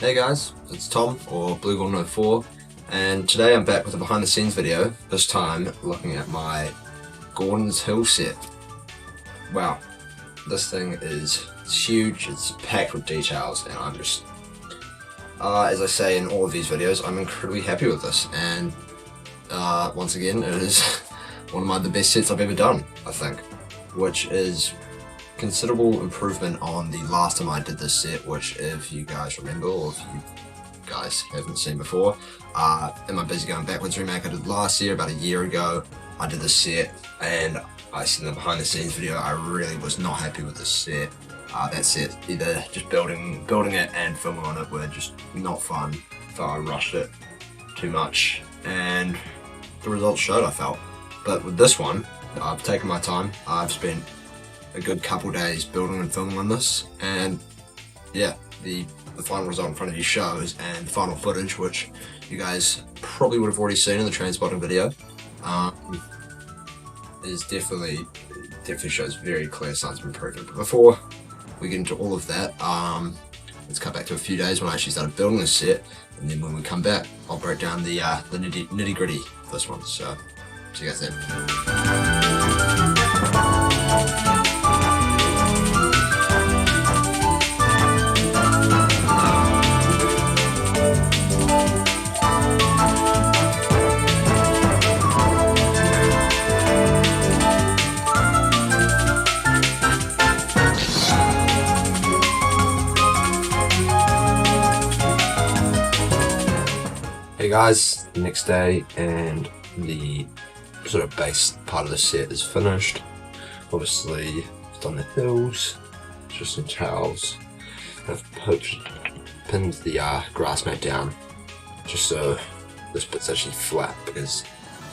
Hey guys, it's Tom, or Blue104, and today I'm back with a behind the scenes video, this time looking at my Gordon's Hill set. Wow, this thing is huge, it's packed with details, and I'm just, as I say in all of these videos, I'm incredibly happy with this, and once again, it is one of the best sets I've ever done, I think, which is considerable improvement on the last time I did this set, which if you guys remember, or if you guys haven't seen before, in my busy going backwards remake I did last year, about a year ago, I did this set, and I said in the behind the scenes video I really was not happy with this set. That set, either just building it and filming on it were just not fun. I felt I rushed it too much, and the results showed, I felt. But with this one, I've taken my time, I've spent a good couple days building and filming on this, and yeah, the final result in front of you shows, and the final footage, which you guys probably would have already seen in the transpotting video, is definitely shows very clear signs of improvement. But before we get into all of that, let's cut back to a few days when I actually started building this set, and then when we come back, I'll break down the nitty gritty of this one. So, see you guys then. Hey guys, the next day, and the sort of base part of the set is finished. Obviously, I've done the hills, just some towels. I've pinned the grass mat down just so this bit's actually flat, because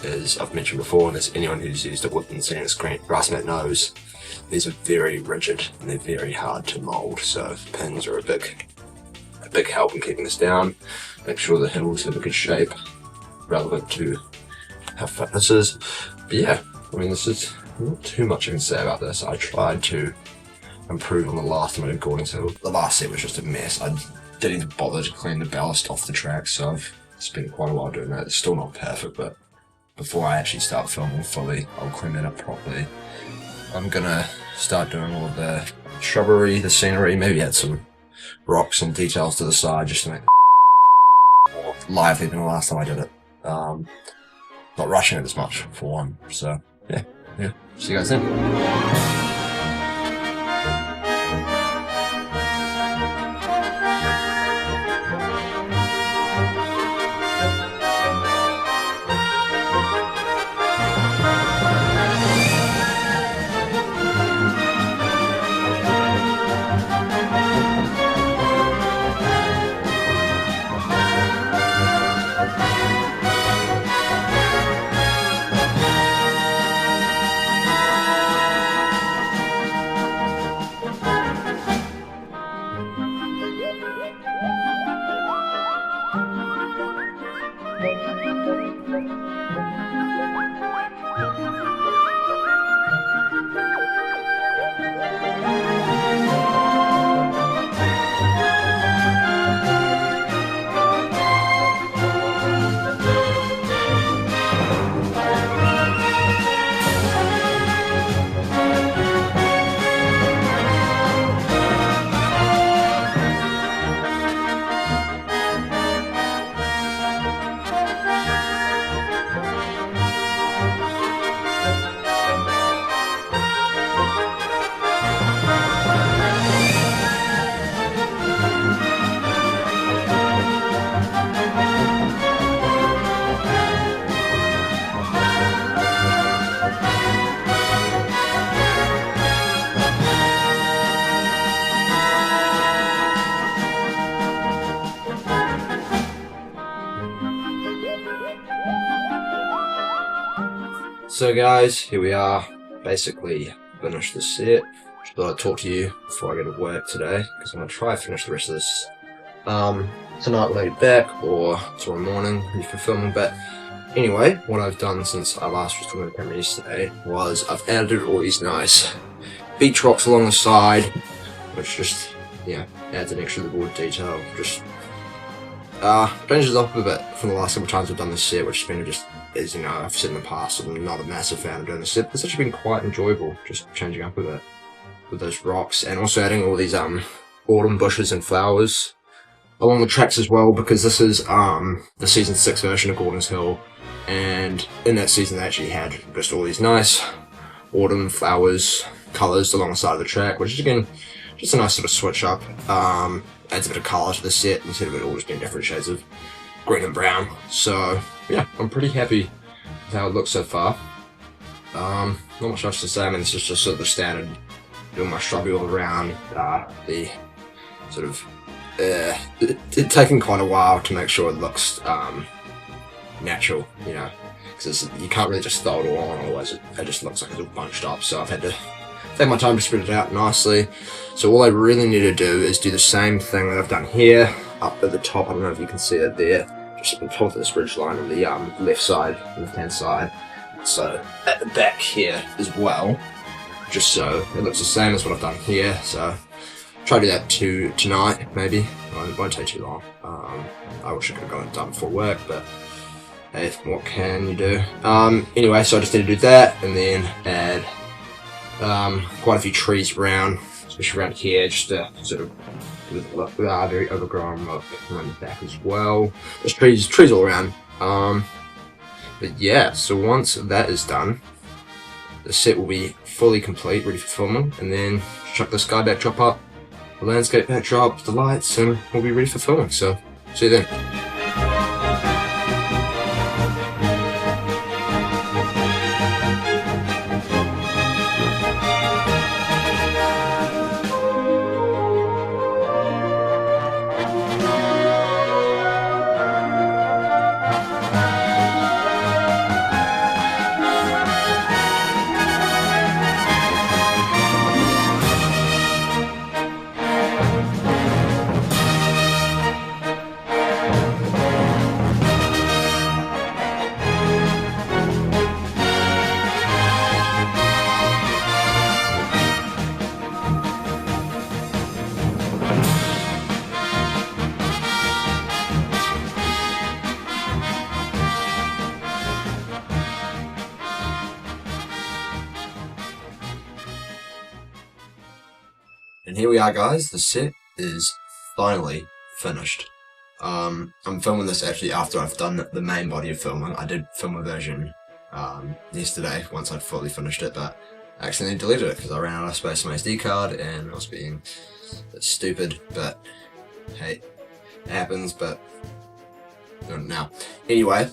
as I've mentioned before, and as anyone who's used it within seen this grass mat knows, these are very rigid and they're very hard to mould, so pins are a big help in keeping this down. Make sure the hills have a good shape, relevant to how fitness is. But yeah, I mean, this is not too much I can say about this. I tried to improve on the last time I did Gordon's Hill. The last set was just a mess. I didn't even bother to clean the ballast off the track, so I've spent quite a while doing that. It's still not perfect, but before I actually start filming fully, I'll clean that up properly. I'm gonna start doing all of the shrubbery, the scenery, maybe add some rocks and details to the side just to make more lively than the last time I did it. Not rushing it as much for one, so yeah, see you guys then. So guys, here we are, basically finished the set. Just thought I'd talk to you before I go to work today, because I'm going to try to finish the rest of this tonight when I get back, or tomorrow morning for filming. But anyway, what I've done since I last was talking to the camera yesterday was I've added all these nice beach rocks along the side, which just, yeah, adds an extra little detail. Just Changes up a bit from the last couple of times I've done this set, which has been just, as you know, I've said in the past, I'm not a massive fan of doing this set. It's actually been quite enjoyable, just changing up a bit with those rocks, and also adding all these autumn bushes and flowers along the tracks as well, because this is the season 6 version of Gordon's Hill, and in that season they actually had just all these nice autumn flowers, colours along the side of the track, which is again just a nice sort of switch up. Adds a bit of colour to the set instead of it all just being different shades of green and brown. So yeah, I'm pretty happy with how it looks so far. Not much else to say. I mean, this is just sort of the standard, doing my shrubby all around, the sort of it's taken quite a while to make sure it looks natural, you know, because you can't really just throw it all on, otherwise it just looks like it's all bunched up. So I've had to take my time to spread it out nicely. So all I really need to do is do the same thing that I've done here up at the top. I don't know if you can see it there, just at the top of this ridge line on the left side, left hand side. So at the back here as well, just so it looks the same as what I've done here. So try to do that tonight maybe. Well, it won't take too long. I wish I could have got it done before work, but hey, what can you do? Anyway, so I just need to do that and then add quite a few trees around, especially around here, just to sort of with a very overgrown look around the back as well. There's trees all around. But yeah, so once that is done, the set will be fully complete, ready for filming, and then chuck the sky backdrop up, the landscape backdrop, the lights, and we'll be ready for filming. So see you then. And here we are, guys, the set is finally finished. I'm filming this actually after I've done the main body of filming. I did film a version yesterday once I'd fully finished it, but I accidentally deleted it because I ran out of space on my SD card and I was being a bit stupid, but hey, it happens, but doing it now. Anyway,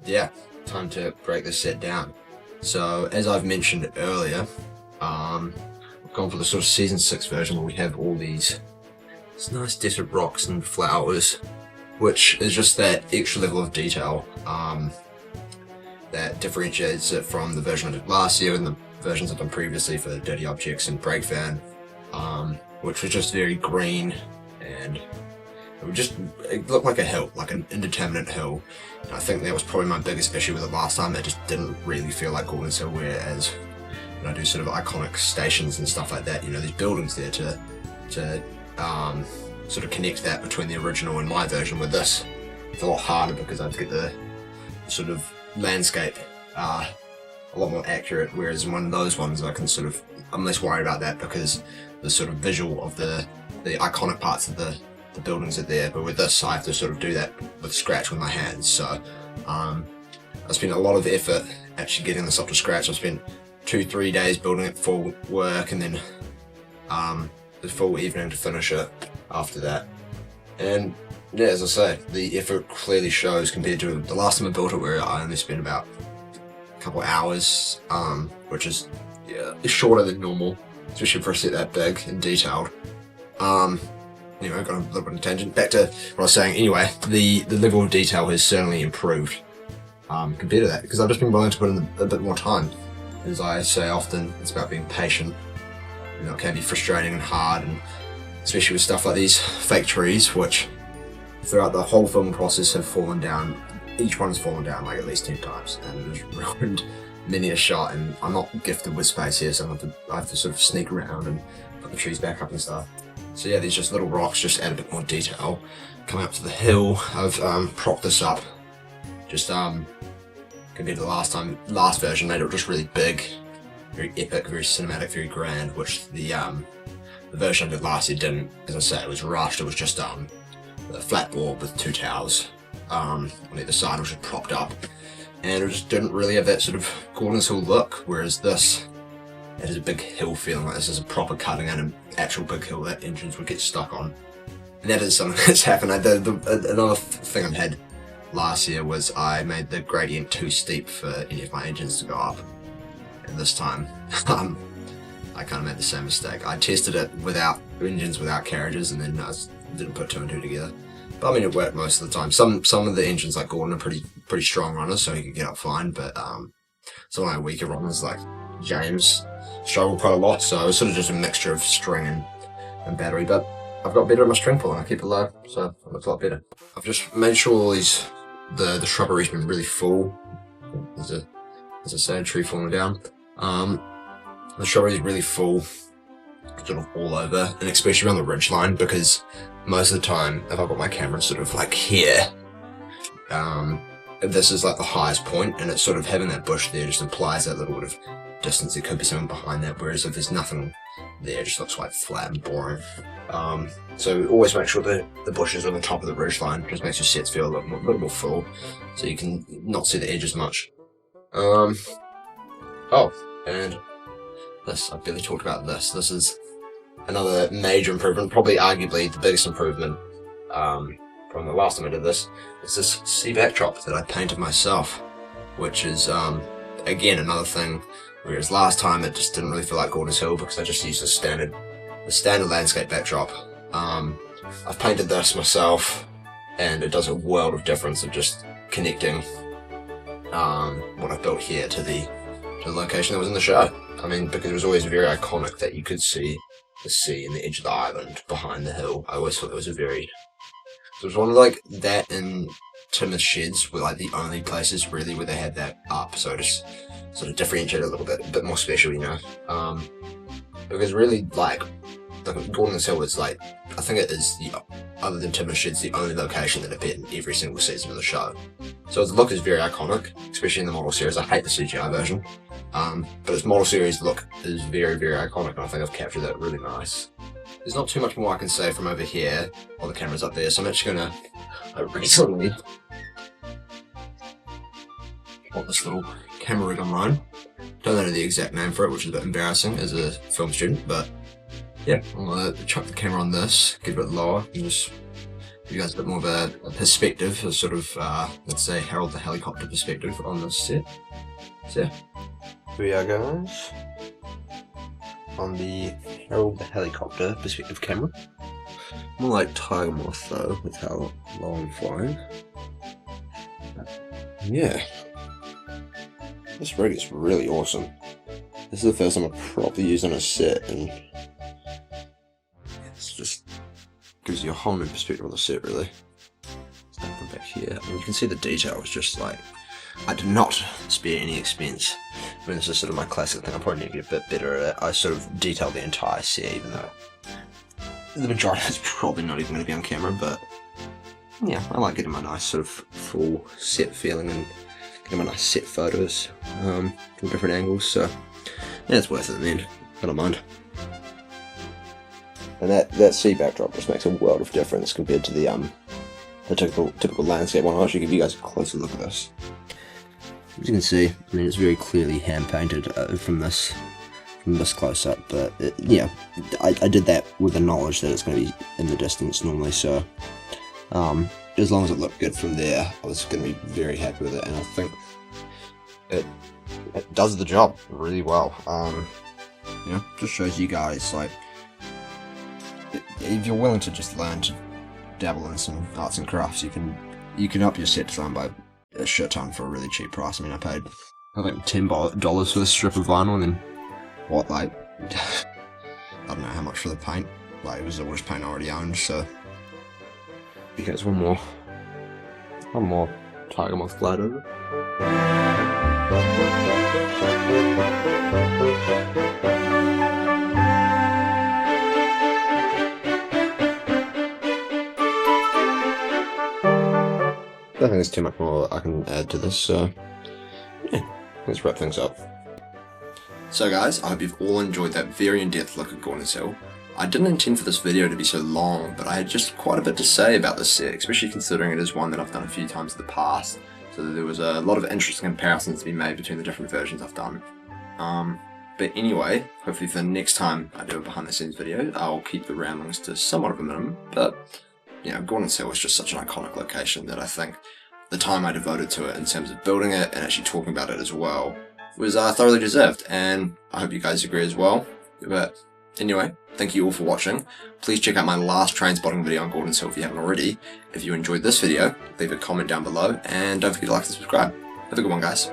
yeah, time to break this set down. So, as I've mentioned earlier, gone for the sort of season 6 version where we have all these nice desert rocks and flowers, which is just that extra level of detail that differentiates it from the version I did last year and the versions I've done previously for Dirty Objects and Brake Van, which was just very green and it looked like a hill, like an indeterminate hill. And I think that was probably my biggest issue with it last time. It just didn't really feel like Gordon's Hill, whereas I do sort of iconic stations and stuff like that, you know, these buildings there to sort of connect that between the original and my version. With this, it's a lot harder because I have to get the sort of landscape a lot more accurate, whereas in one of those ones I'm less worried about that because the sort of visual of the iconic parts of the buildings are there. But with this, I have to sort of do that with scratch with my hands. So I spent a lot of effort actually getting this up to scratch. I spent 2-3 days building it for work, and then the full evening to finish it after that. And yeah, as I say, the effort clearly shows compared to the last time I built it, where I only spent about a couple hours, which is shorter than normal, especially for a set that big and detailed. Anyway, got a little bit of a tangent. Back to what I was saying. Anyway, the level of detail has certainly improved compared to that, because I've just been willing to put in a bit more time. As I say often, it's about being patient. You know, it can be frustrating and hard, and especially with stuff like these fake trees, which throughout the whole film process have fallen down. Each one's fallen down like at least 10 times, and it has ruined many a shot. And I'm not gifted with space here, so I have to sort of sneak around and put the trees back up and stuff. So yeah, these just little rocks just add a bit more detail. Coming up to the hill, I've propped this up. Just compared to the last version, made it just really big, very epic, very cinematic, very grand. Which the version I did last year didn't. As I say, it was rushed. It was just a flat board with 2 towers on either side, which was propped up, and it just didn't really have that sort of Gordon's Hill look. Whereas this, it has a big hill feeling. Like this is a proper cutting and an actual big hill that engines would get stuck on. And that is something that's happened. Another thing I had last year was I made the gradient too steep for any of my engines to go up. And this time, I kind of made the same mistake. I tested it without engines, without carriages, and then I didn't put 2 and 2 together. But I mean, it worked most of the time. Some of the engines like Gordon are pretty strong runners, so he could get up fine. But some of my weaker runners like James struggled quite a lot. So it was sort of just a mixture of string and battery. But I've got better at my string pulling. I keep it low, so it looks a lot better. I've just made sure all these the shrubbery's been really full. There's a sad tree falling down. The shrubbery's really full, sort of all over, and especially around the ridge line, because most of the time, if I've got my camera sort of like here, this is like the highest point, and it's sort of having that bush there just implies that little bit of distance. There could be something behind that, whereas if there's nothing there, it just looks quite flat and boring. So always make sure that the bushes are on the top of the ridge line. Just makes your sets feel a little more full, so you can not see the edges much. Oh, and this, I barely talked about this. This is another major improvement, probably arguably the biggest improvement from the last time I did this. It's this sea backdrop that I painted myself, which is again another thing. Whereas last time it just didn't really feel like Gordon's Hill because I just used the standard landscape backdrop. I've painted this myself, and it does a world of difference of just connecting what I built here to the location that was in the show. I mean, because it was always very iconic that you could see the sea and the edge of the island behind the hill. I always thought it was so it was one of like that and Tomas sheds were like the only places really where they had that up, so just sort of differentiate a little bit, a bit more special, you know. Because really, like Gordon's Hill is like, I think it is other than Tomas sheds, the only location that appeared in every single season of the show. So its look is very iconic, especially in the model series. I hate the CGI version, but its model series look is very, very iconic, and I think I've captured that really nice. There's not too much more I can say from over here while the camera's up there, so I'm actually gonna recently bought this little camera rig online. Don't know the exact name for it, which is a bit embarrassing as a film student, but yeah, I'm gonna chuck the camera on this, get a bit lower, and just give you guys a bit more of a perspective, a sort of, let's say, Harold the helicopter perspective on this set. So yeah, here we are, guys, on the Harold the helicopter perspective camera. More like Tiger Moth though, with how low I'm flying. Yeah, this rig is really awesome. This is the first time I've properly used on a set, and it's just gives you a whole new perspective on the set, really. Start from back here, and you can see the detail is just like, I did not spare any expense. I mean, this is sort of my classic thing. I probably need to get a bit better at it. I sort of detailed the entire set, even though the majority is probably not even going to be on camera, but yeah, I like getting my nice sort of full set feeling and getting my nice set photos from different angles, so yeah, it's worth it in the end. I don't mind. And that sea backdrop just makes a world of difference compared to the typical landscape one. I'll actually give you guys a closer look at this. As you can see, I mean, it's very clearly hand painted from this close up, but yeah, I did that with the knowledge that it's going to be in the distance normally, so as long as it looked good from there, I was going to be very happy with it, and I think it does the job really well. You know, just shows you guys, like, if you're willing to just learn to dabble in some arts and crafts, you can up your set design by a shit ton for a really cheap price. I mean, I paid like $10 for this strip of vinyl, and then what, like, I don't know how much for the paint. Like, it was the worst paint I already owned, so because one more Tiger Moth glide over. don't think there's too much more I can add to this, so yeah, let's wrap things up. So guys, I hope you've all enjoyed that very in-depth look at Gordon's Hill. I didn't intend for this video to be so long, but I had just quite a bit to say about this set, especially considering it is one that I've done a few times in the past, so there was a lot of interesting comparisons to be made between the different versions I've done. But anyway, hopefully for the next time I do a behind the scenes video, I'll keep the ramblings to somewhat of a minimum, but you know, Gordon's Hill was just such an iconic location that I think the time I devoted to it in terms of building it and actually talking about it as well was thoroughly deserved, and I hope you guys agree as well. But anyway, thank you all for watching. Please check out my last train spotting video on Gordon's Hill if you haven't already. If you enjoyed this video, leave a comment down below, and don't forget to like and subscribe. Have a good one, guys.